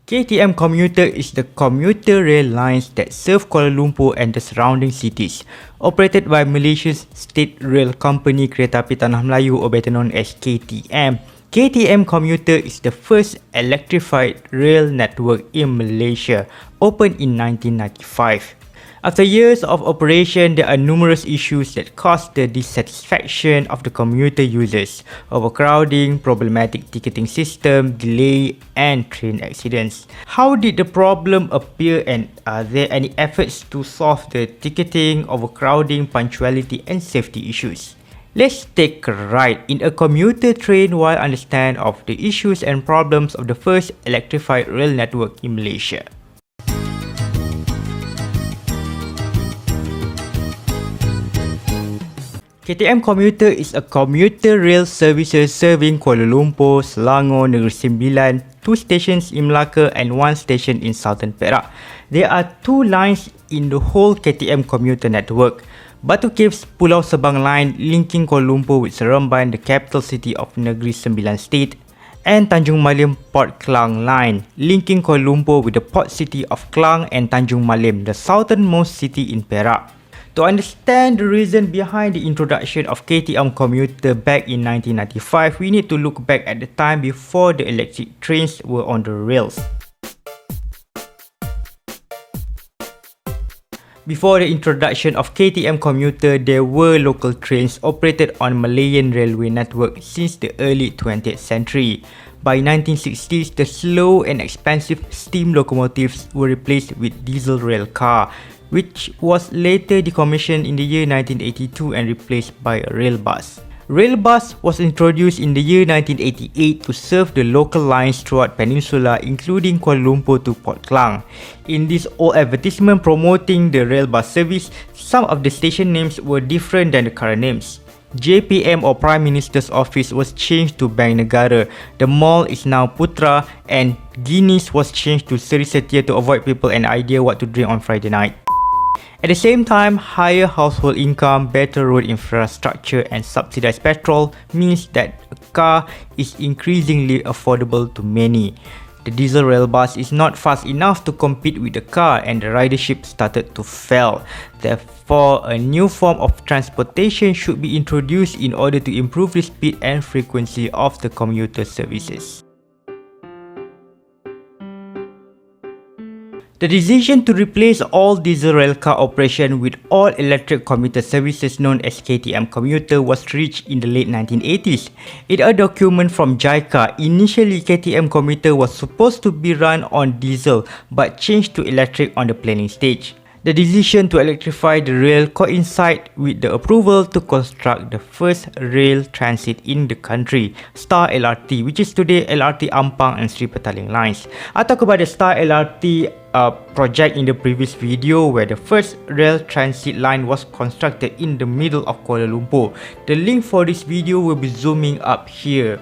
KTM Commuter is the commuter rail lines that serve Kuala Lumpur and the surrounding cities, operated by Malaysia's state rail company Kereta Api Tanah Melayu, or better known as KTM. KTM Commuter is the first electrified rail network in Malaysia, opened in 1995. After years of operation, there are numerous issues that cause the dissatisfaction of the commuter users: overcrowding, problematic ticketing system, delay, and train accidents. How did the problem appear, and are there any efforts to solve the ticketing, overcrowding, punctuality, and safety issues? Let's take a ride in a commuter train while understand of the issues and problems of the first electrified rail network in Malaysia. KTM Commuter is a commuter rail services serving Kuala Lumpur, Selangor, Negeri Sembilan, 2 stations in Melaka and 1 station in Southern Perak. There are 2 lines in the whole KTM Commuter network. Batu Caves Pulau Sebang line linking Kuala Lumpur with Seremban, the capital city of Negeri Sembilan State, and Tanjung Malim Port Klang line linking Kuala Lumpur with the port city of Klang and Tanjung Malim, the southernmost city in Perak. To understand the reason behind the introduction of KTM Commuter back in 1995, we need to look back at the time before the electric trains were on the rails. Before the introduction of KTM Commuter, there were local trains operated on Malayan railway network since the early 20th century. By 1960s, the slow and expensive steam locomotives were replaced with diesel rail car, which was later decommissioned in the year 1982 and replaced by a rail bus. Rail bus was introduced in the year 1988 to serve the local lines throughout Peninsula, including Kuala Lumpur to Port Klang. In this old advertisement promoting the rail bus service, some of the station names were different than the current names. JPM, or Prime Minister's Office, was changed to Bank Negara. The mall is now Putra, and Guinness was changed to Seri Setia to avoid people an idea what to drink on Friday night. At the same time, higher household income, better road infrastructure, and subsidized petrol means that a car is increasingly affordable to many. The diesel rail bus is not fast enough to compete with the car, and the ridership started to fall. Therefore, a new form of transportation should be introduced in order to improve the speed and frequency of the commuter services. The decision to replace all diesel rail car operation with all electric commuter services known as KTM Commuter was reached in the late 1980s. In a document from JICA, initially KTM Commuter was supposed to be run on diesel but changed to electric on the planning stage. The decision to electrify the rail coincided with the approval to construct the first rail transit in the country, Star LRT, which is today LRT Ampang and Sri Petaling lines. I talked about the Star LRT project in the previous video, where the first rail transit line was constructed in the middle of Kuala Lumpur. The link for this video will be zooming up here.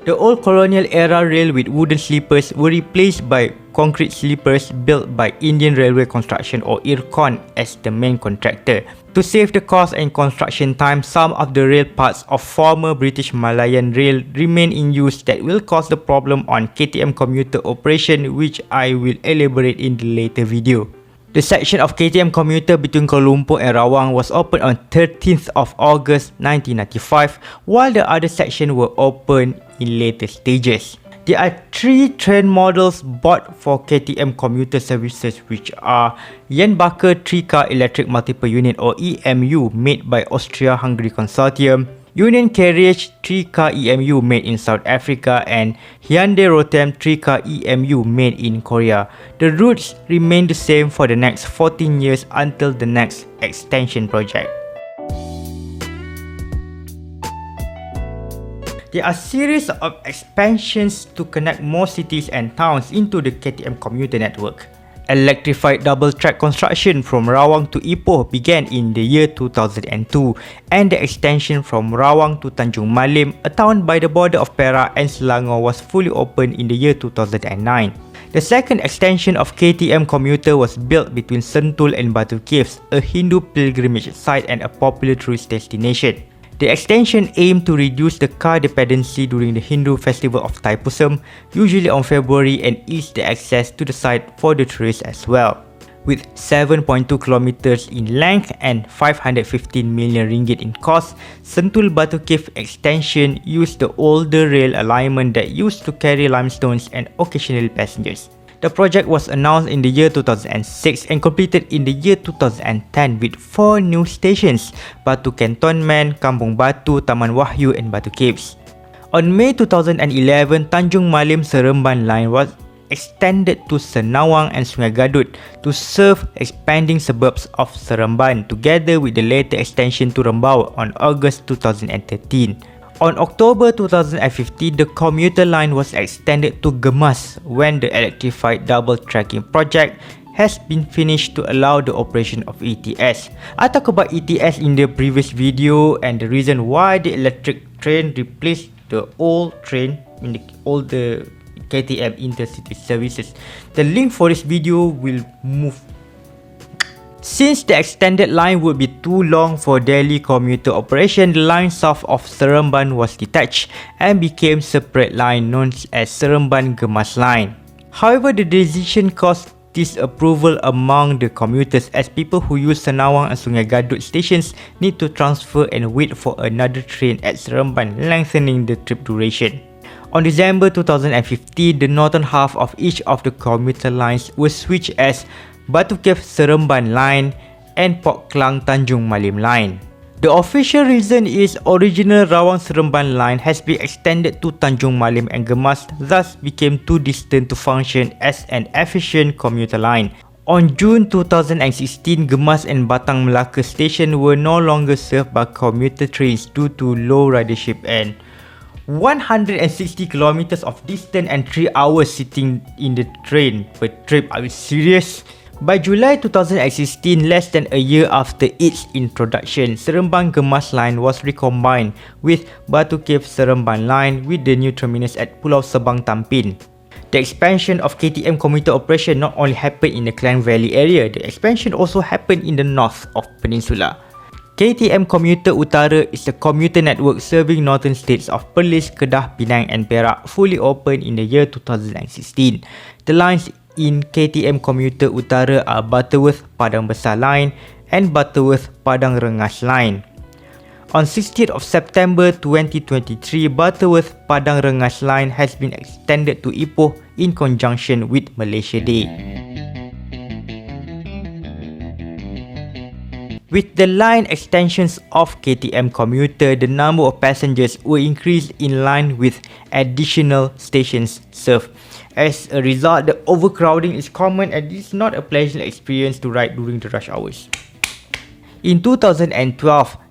The old colonial era rail with wooden sleepers were replaced by concrete sleepers built by Indian Railway Construction, or IRCON, as the main contractor. To save the cost and construction time, some of the rail parts of former British Malayan Rail remain in use that will cause the problem on KTM Commuter operation, which I will elaborate in the later video. The section of KTM Commuter between Kuala Lumpur and Rawang was opened on 13th of August 1995, while the other sections were opened in later stages. There are 3 train models bought for KTM Commuter services, which are Jenbacher 3-car electric multiple unit, or EMU, made by Austria-Hungary Consortium, Union Carriage 3-car EMU made in South Africa, and Hyundai Rotem 3-car EMU made in Korea. The routes remain the same for the next 14 years until the next extension project. There are series of expansions to connect more cities and towns into the KTM Commuter network. Electrified double-track construction from Rawang to Ipoh began in the year 2002, and the extension from Rawang to Tanjung Malim, a town by the border of Perak and Selangor, was fully opened in the year 2009. The second extension of KTM Commuter was built between Sentul and Batu Caves, a Hindu pilgrimage site and a popular tourist destination. The extension aimed to reduce the car dependency during the Hindu festival of Thaipusam, usually on February, and ease the access to the site for the tourists as well. With 7.2 kilometers in length and 515 million ringgit in cost, Sentul Batu Cave extension used the older rail alignment that used to carry limestones and occasional passengers. The project was announced in the year 2006 and completed in the year 2010 with 4 new stations: Batu Cantonment, Kampung Batu, Taman Wahyu and Batu Caves. On May 2011, Tanjung Malim Seremban line was extended to Senawang and Sungai Gadut to serve expanding suburbs of Seremban, together with the later extension to Rembau on August 2013. On October 2015, the commuter line was extended to Gemas when the electrified double tracking project has been finished to allow the operation of ETS. I talked about ETS in the previous video and the reason why the electric train replaced the old train in the KTM intercity services. The link for this video will move. Since the extended line would be too long for daily commuter operation, the line south of Seremban was detached and became separate line known as Seremban Gemas line. However, the decision caused disapproval among the commuters as people who use Senawang and Sungai Gadut stations need to transfer and wait for another train at Seremban, lengthening the trip duration. On December 2015, the northern half of each of the commuter lines was switched as Batu Cave Seremban line and Port Klang Tanjung Malim line. The official reason is original Rawang Seremban line has been extended to Tanjung Malim and Gemas, thus became too distant to function as an efficient commuter line. On June 2016, Gemas and Batang Melaka station were no longer served by commuter trains due to low ridership and 160 kilometers of distance and 3 hours sitting in the train per trip. Are you serious? By July 2016, less than a year after its introduction, Seremban Gemas line was recombined with Batu Cave Seremban line with the new terminus at Pulau Sebang Tampin. The expansion of KTM commuter operation not only happened in the Klang Valley area, the expansion also happened in the north of Peninsula. KTM Commuter Utara is a commuter network serving northern states of Perlis, Kedah, Penang and Perak, fully opened in the year 2016. The lines in KTM Commuter Utara are Butterworth Padang Besar line and Butterworth Padang Rengas line. On 16th of September 2023, Butterworth Padang Rengas line has been extended to Ipoh in conjunction with Malaysia Day. With the line extensions of KTM Commuter, the number of passengers will increase in line with additional stations served. As a result, the overcrowding is common and it is not a pleasant experience to ride during the rush hours. In 2012,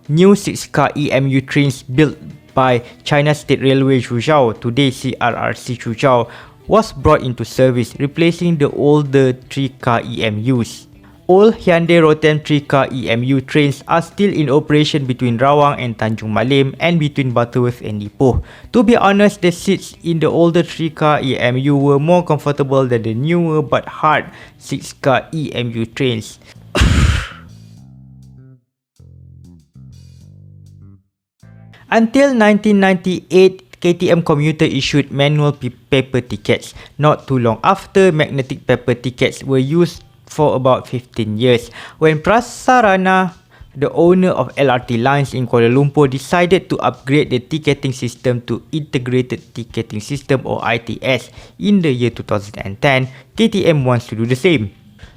new 6-car EMU trains built by China State Railway Suzhou, today CRRC Suzhou, was brought into service, replacing the older 3-car EMUs. All Hyundai Rotem 3-car EMU trains are still in operation between Rawang and Tanjung Malim and between Butterworth and Ipoh. To be honest, the seats in the older 3-car EMU were more comfortable than the newer but hard 6-car EMU trains. Until 1998, KTM Commuter issued manual paper tickets. Not too long after, magnetic paper tickets were used for about 15 years. When Prasarana, the owner of LRT lines in Kuala Lumpur, decided to upgrade the ticketing system to Integrated Ticketing System or ITS in the year 2010, KTM wants to do the same.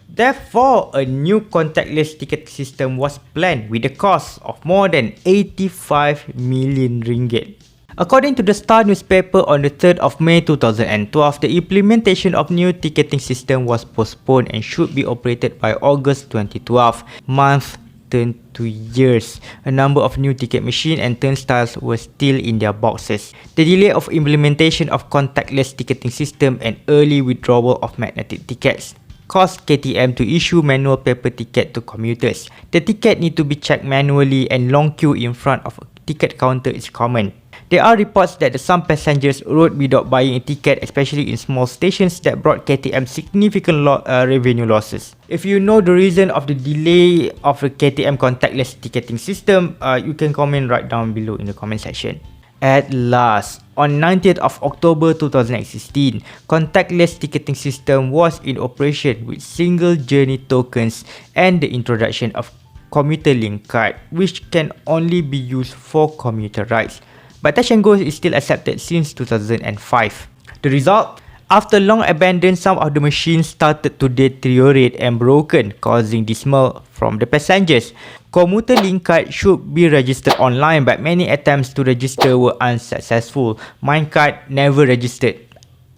Therefore, a new contactless ticket system was planned with a cost of more than 85 million ringgit. According to the Star newspaper, on the 3rd of May 2012, the implementation of new ticketing system was postponed and should be operated by August 2012. Months turned to years. A number of new ticket machine and turnstiles were still in their boxes. The delay of implementation of contactless ticketing system and early withdrawal of magnetic tickets caused KTM to issue manual paper ticket to commuters. The ticket need to be checked manually and long queue in front of a ticket counter is common. There are reports that some passengers rode without buying a ticket, especially in small stations, that brought KTM significant revenue losses. If you know the reason of the delay of the KTM contactless ticketing system, you can comment right down below in the comment section. At last, on 90th of October 2016, contactless ticketing system was in operation with single journey tokens and the introduction of commuter link card, which can only be used for commuter rides. But Touch and Go is still accepted since 2005. The result? After long abandon, some of the machines started to deteriorate and broken, causing dismal from the passengers. Commuter link card should be registered online, but many attempts to register were unsuccessful. Mine card never registered,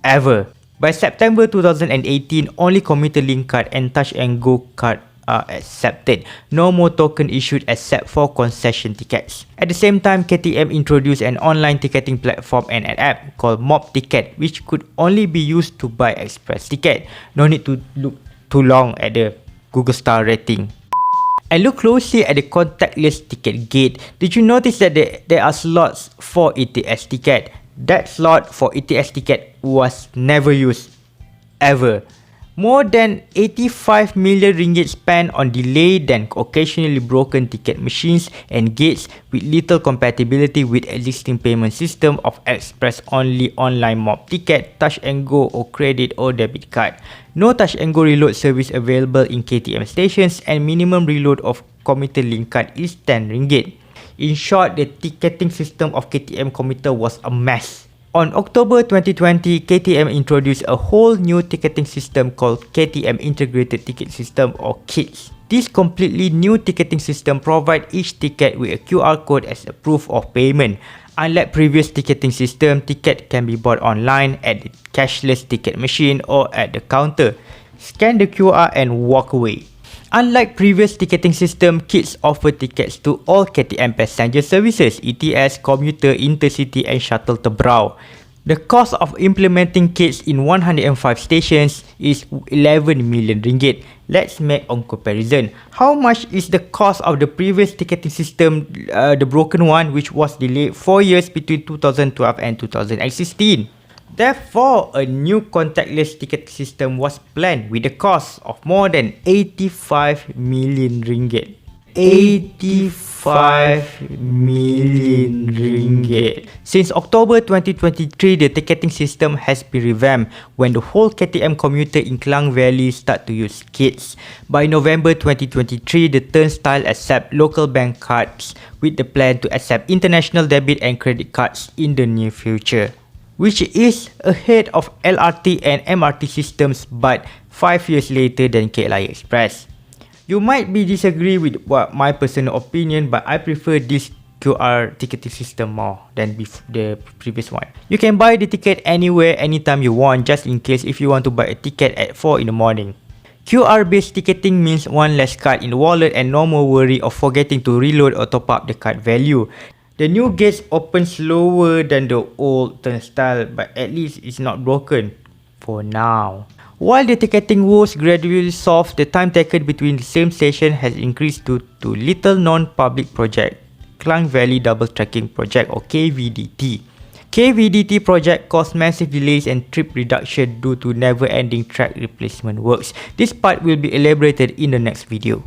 ever. By September 2018, only commuter link card and Touch and Go card are accepted. No more token issued except for concession tickets. At the same time, KTM introduced an online ticketing platform and an app called Mob Ticket, which could only be used to buy express ticket. No need to look too long at the Google Star rating. And look closely at the contactless ticket gate. Did you notice that there are slots for ETS ticket? That slot for ETS ticket was never used, ever. More than 85 million ringgit spent on delayed and occasionally broken ticket machines and gates with little compatibility with existing payment system of express-only online mob ticket, Touch and Go or credit or debit card. No Touch and Go reload service available in KTM stations, and minimum reload of commuter link card is 10 ringgit. In short, the ticketing system of KTM commuter was a mess. On October 2020, KTM introduced a whole new ticketing system called KTM Integrated Ticket System or KITS. This completely new ticketing system provides each ticket with a QR code as a proof of payment. Unlike previous ticketing system, ticket can be bought online at the cashless ticket machine or at the counter. Scan the QR and walk away. Unlike previous ticketing system, KITS offer tickets to all KTM passenger services, ETS, commuter, intercity and shuttle Tebrau. The cost of implementing KITS in 105 stations is 11 million ringgit. Let's make a comparison. How much is the cost of the previous ticketing system, the broken one, which was delayed 4 years between 2012 and 2016? Therefore, a new contactless ticket system was planned with a cost of more than 85 million ringgit. 85 million ringgit. Since October 2023, the ticketing system has been revamped when the whole KTM commuter in Klang Valley start to use KITS. By November 2023, the turnstile accept local bank cards with the plan to accept international debit and credit cards in the near future, which is ahead of LRT and MRT systems but 5 years later than KLIA Express. You might be disagree with my personal opinion, but I prefer this QR ticketing system more than the previous one. You can buy the ticket anywhere, anytime you want, just in case if you want to buy a ticket at 4 in the morning. QR based ticketing means one less card in the wallet and no more worry of forgetting to reload or top up the card value. The new gates open slower than the old turnstile, but at least it's not broken for now. While the ticketing woes gradually solved, the time taken between the same station has increased due to little non-public project, Klang Valley Double Tracking Project or KVDT. KVDT project caused massive delays and trip reduction due to never-ending track replacement works. This part will be elaborated in the next video.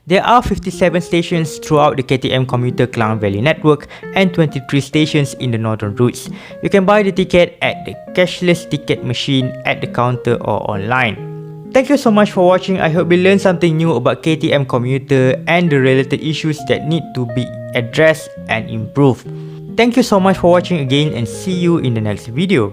There are 57 stations throughout the KTM commuter Klang Valley network and 23 stations in the northern routes. You can buy the ticket at the cashless ticket machine, at the counter or online. Thank you so much for watching. I hope you learned something new about KTM commuter and the related issues that need to be addressed and improved. Thank you so much for watching again and see you in the next video.